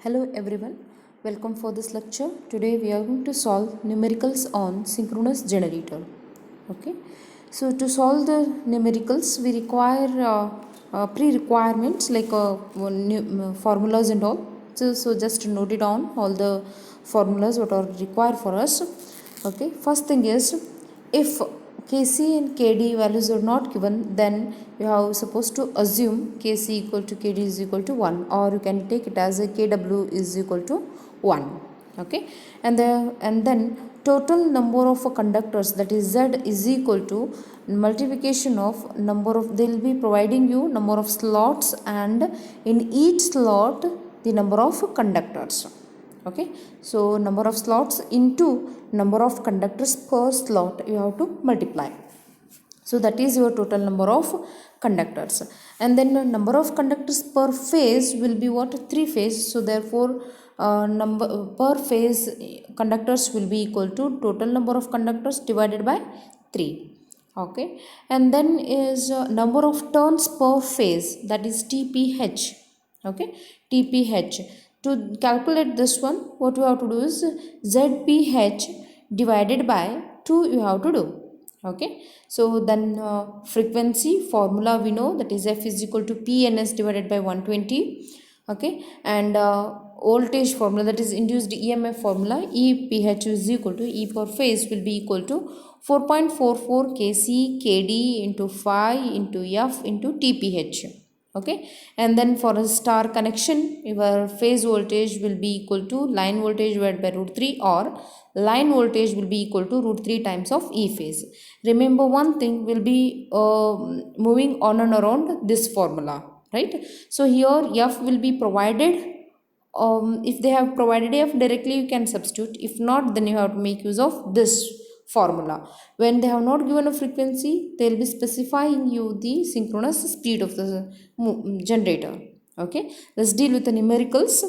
Hello everyone, welcome for this lecture. Today we are going to solve numericals on synchronous generator. Okay, so to solve the numericals we require pre-requirements like formulas and all. So just note it down all the formulas what are required for us. Okay, first thing is if Kc and Kd values are not given, then you have supposed to assume Kc equal to Kd is equal to 1, or you can take it as a Kw is equal to 1. Okay, and then total number of conductors, that is Z, is equal to multiplication of number of, they will be providing you number of slots and in each slot the number of conductors. Okay, so number of slots into number of conductors per slot you have to multiply. So that is your total number of conductors, and then the number of conductors per phase will be what? 3 phase. So therefore number per phase conductors will be equal to total number of conductors divided by 3. Okay, and then is number of turns per phase, that is TPH. Okay, TPH. To calculate this one, what you have to do is ZPH divided by 2 you have to do. Okay, so then frequency formula we know, that is F is equal to PNS divided by 120. Okay, and voltage formula, that is induced EMF formula, EPH is equal to E per phase will be equal to 4.44 Kc Kd into phi into F into TPH. Okay, and then for a star connection your phase voltage will be equal to line voltage divided by root 3, or line voltage will be equal to root 3 times of E phase. Remember one thing, will be moving on and around this formula, right? So here F will be provided. If they have provided F directly you can substitute, if not then you have to make use of this formula. When they have not given a frequency, they will be specifying you the synchronous speed of the generator. Okay, let's deal with the numericals.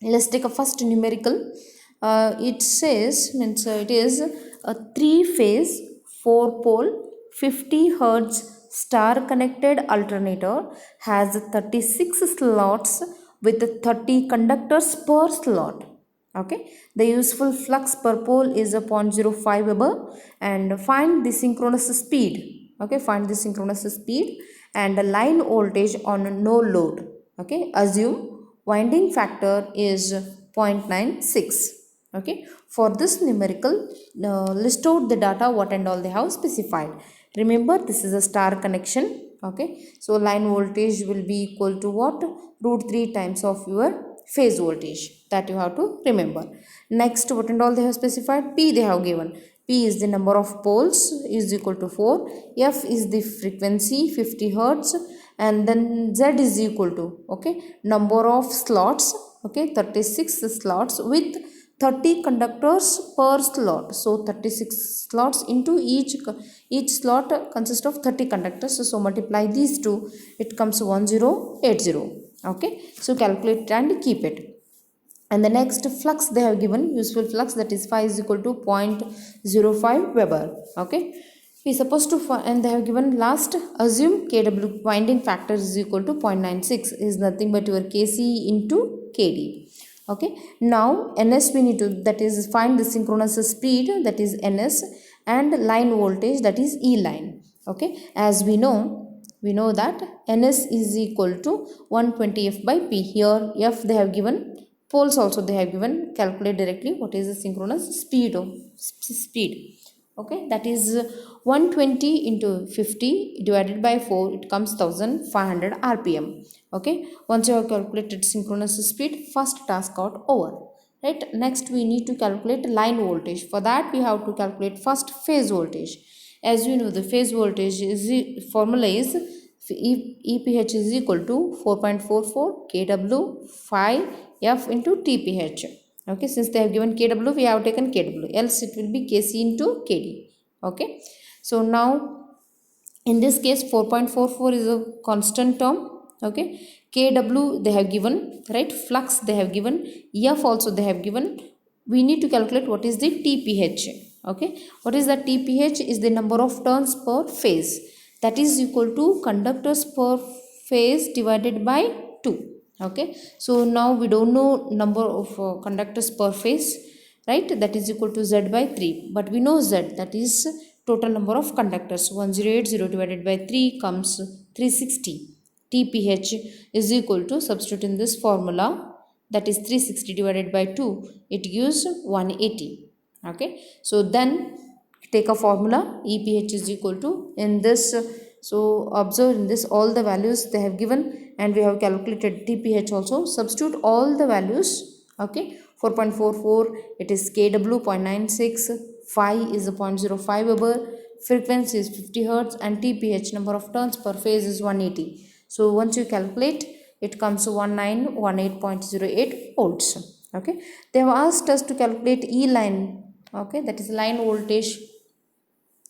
Let's take a first numerical. It says, it is a 3-phase 4-pole 50 hertz star connected alternator, has 36 slots with 30 conductors per slot. Okay, the useful flux per pole is a 0.05 Weber, and find the synchronous speed. Okay, find the synchronous speed and the line voltage on no load. Okay, assume winding factor is 0.96. Okay, for this numerical list out the data what and all they have specified. Remember, this is a star connection. Okay, so line voltage will be equal to what? Root 3 times of your phase voltage, that you have to remember. Next, what and all they have specified? P they have given. P is the number of poles is equal to 4. F is the frequency 50 hertz, and then Z is equal to, okay, number of slots, okay, 36 slots with 30 conductors per slot. So 36 slots into each slot consists of 30 conductors. So multiply these two, it comes 1080. Okay, so calculate and keep it. And the next flux they have given, useful flux, that is phi is equal to 0.05 Weber. Okay, we supposed to and they have given last, assume Kw winding factor is equal to 0.96, is nothing but your Kc into Kd. Okay, now Ns we need to, that is find the synchronous speed, that is Ns, and line voltage, that is E line. Okay, as we know that Ns is equal to 120 F by P. Here F they have given, poles also they have given. Calculate directly what is the synchronous speed of speed. Okay, that is 120 into 50 divided by 4, it comes 1500 rpm. Okay, once you have calculated synchronous speed, first task out over. Right, next we need to calculate line voltage. For that we have to calculate first phase voltage. As you know, the phase voltage is formula is EPH is equal to 4.44 kW phi F into TPH. Okay, since they have given kW, we have taken kW, else it will be Kc into Kd. Okay, so now in this case 4.44 is a constant term. Okay, kW they have given, right? Flux they have given, F also they have given. We need to calculate what is the TPH. Okay, what is the TPH? Is the number of turns per phase, that is equal to conductors per phase divided by 2. Okay, so now we don't know number of conductors per phase, right? That is equal to z by 3, but we know z, that is total number of conductors. 1080 divided by 3 comes 360. TPH is equal to, substitute in this formula, that is 360 divided by 2, it gives 180. Okay, so then take a formula, EPH is equal to, in this, so observe in this all the values they have given, and we have calculated TPH also. Substitute all the values. Okay, 4.44, it is kW 0.96, phi is a 0.05 Weber, frequency is 50 hertz, and TPH, number of turns per phase, is 180. So once you calculate, it comes to 1918.08 volts. Okay, they have asked us to calculate E line. Okay, that is line voltage.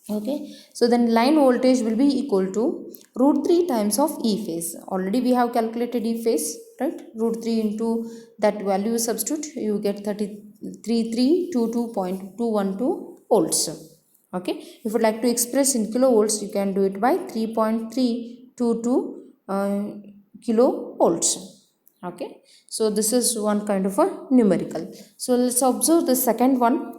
Okay, so then line voltage will be equal to root 3 times of E phase. Already we have calculated E phase, right? Root 3 into that value you substitute, you get 33322.212 volts. Okay, if you like to express in kilovolts, you can do it by 3.322 kilovolts. Okay, so this is one kind of a numerical. So let's observe the second one.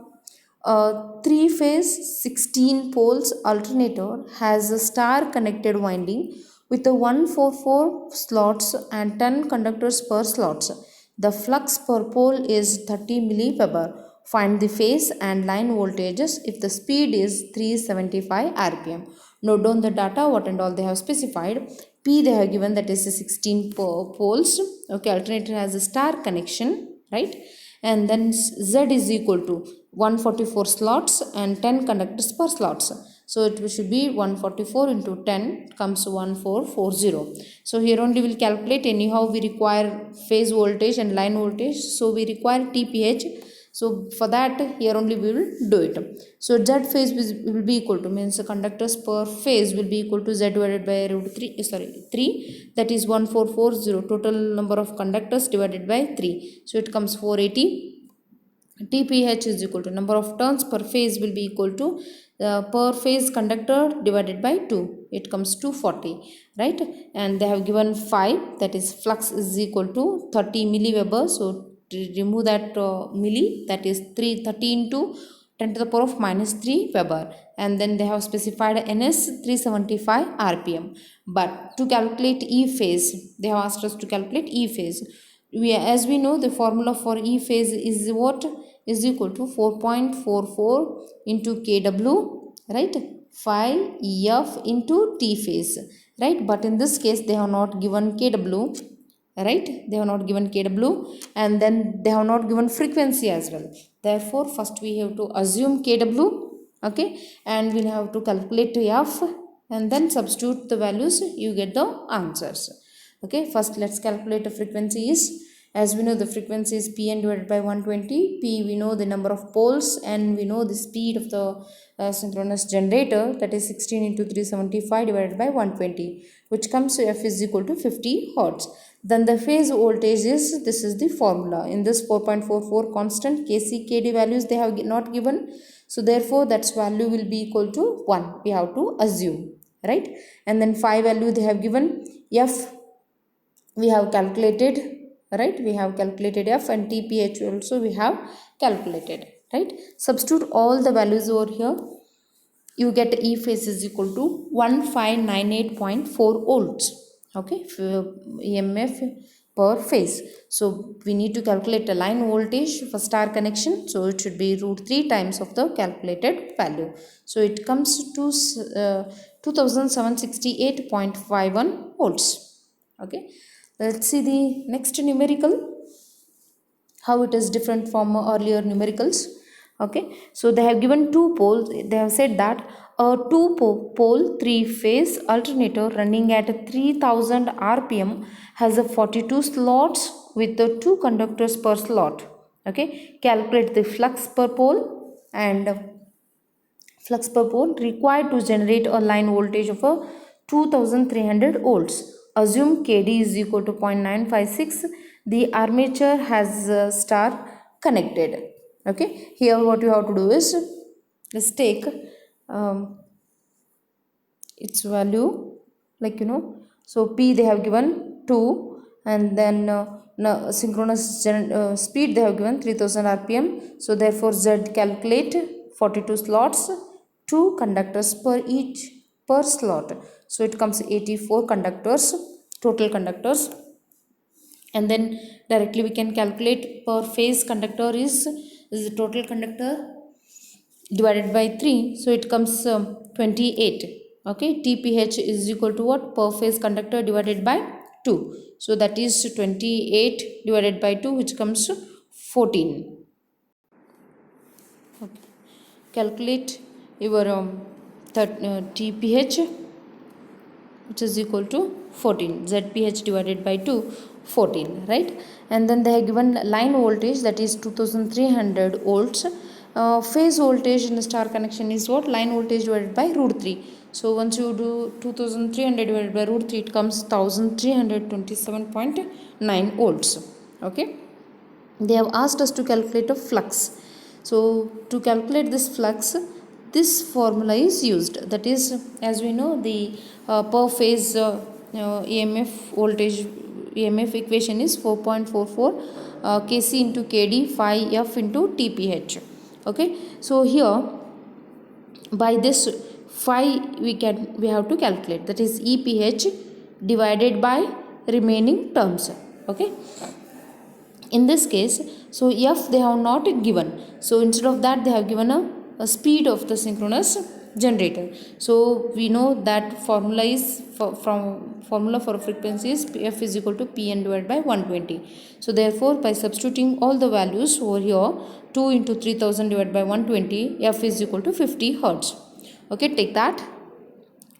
A 3-phase 16 poles alternator has a star connected winding with a 144 slots and 10 conductors per slots. The flux per pole is 30 milliweber. Find the phase and line voltages if the speed is 375 rpm. Note down the data, what and all they have specified. P they have given, that is 16 poles. Okay, alternator has a star connection, right? And then Z is equal to 144 slots and 10 conductors per slots. So it should be 144 into 10 comes to 1440. So here only we will calculate. Anyhow we require phase voltage and line voltage, so we require TPH. So for that, here only we will do it. So Z phase will be equal to, means the conductors per phase will be equal to Z divided by root 3, that is 1440, total number of conductors divided by 3. So it comes 480. TPH is equal to number of turns per phase will be equal to per phase conductor divided by 2. It comes to 40, right? And they have given 5, that is flux is equal to 30 milliweber. So to remove that milli, that is 30 into 10 to the power of minus 3 Weber. And then they have specified NS 375 RPM. But to calculate E phase, they have asked us to calculate E phase. As we know, the formula for E phase is what? Is equal to 4.44 into kW, right? Phi F into T phase, right? But in this case they have not given kW, right? They have not given kW, and then they have not given frequency as well. Therefore first we have to assume kW. Okay, and we'll have to calculate F, and then substitute the values, you get the answers. Okay, first let's calculate the frequency is, as we know the frequency is Pn divided by 120. P we know the number of poles, and we know the speed of the synchronous generator, that is 16 into 375 divided by 120, which comes to F is equal to 50 hertz. Then the phase voltage is, this is the formula. In this 4.44 constant, Kc, Kd values they have not given. So therefore that's value will be equal to 1. We have to assume, right? And then phi value they have given. F we have calculated, right? We have calculated F, and TPH also we have calculated, right? Substitute all the values over here, you get E phase is equal to 1598.4 volts. Okay, EMF per phase. So we need to calculate a line voltage for star connection, so it should be root 3 times of the calculated value. So it comes to 2768.51 volts. Okay, let's see the next numerical, how it is different from earlier numericals. Okay, so they have given two poles. They have said that a two-pole 3-phase alternator running at 3000 rpm has a 42 slots with the 2 conductors per slot. Okay, calculate the flux per pole and flux per pole required to generate a line voltage of a 2300 volts. Assume Kd is equal to 0.956. The armature has a star connected. Okay, here what you have to do is, let's take its value, like so P they have given 2, and then synchronous speed they have given 3000 rpm. So therefore Z calculate 42 slots, 2 conductors per each per slot, so it comes 84 conductors, total conductors. And then directly we can calculate per phase conductor is the total conductor divided by 3, so it comes 28. Okay, tph is equal to what? Per phase conductor divided by 2, so that is 28 divided by 2, which comes 14. Okay. Calculate your tph, which is equal to 14, zph divided by 2, 14, right? And then they have given line voltage, that is 2300 volts. Phase voltage in the star connection is what? Line voltage divided by root 3. So once you do 2300 divided by root 3, it comes 1327.9 volts. Okay, they have asked us to calculate a flux. So to calculate this flux, this formula is used, that is, as we know, the per phase emf voltage emf equation is 4.44 kc into kd phi f into tph. Okay, so here by this phi we have to calculate, that is eph divided by remaining terms. Okay, in this case, so f they have not given, so instead of that they have given a speed of the synchronous generator. So we know that formula is from formula for frequency is f is equal to pn divided by 120. So therefore by substituting all the values over here, 2 into 3000 divided by 120, f is equal to 50 hertz. Okay, take that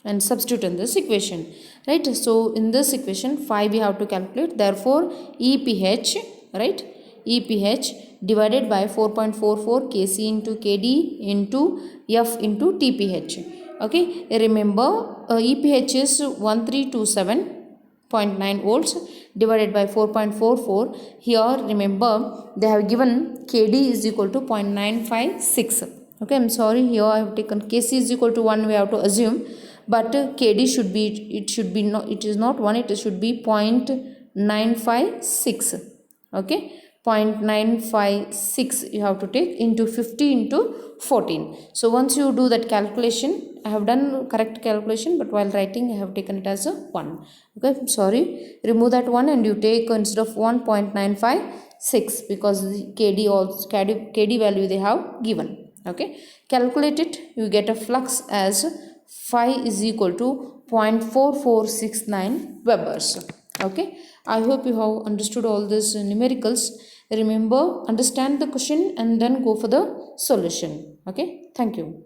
and substitute in this equation, right? So in this equation phi we have to calculate, therefore eph, right, eph divided by 4.44 kc into kd into f into tph. Okay, remember eph is 1327.9 volts divided by 4.44. Here remember they have given kd is equal to 0.956. Okay, I'm sorry, here I have taken kc is equal to 1, we have to assume, but kd should be, it should be not, it is not 1, it should be 0.956. Okay, 0.956 you have to take into 50 into 14. So once you do that calculation, I have done correct calculation, but while writing I have taken it as a 1. Okay, sorry, remove that 1 and you take instead of 1.956, because the kd also kd value they have given. Okay, calculate it, you get a flux as phi is equal to 0.4469 Webers. Okay, I hope you have understood all these numericals. Remember, understand the question and then go for the solution. Okay, thank you.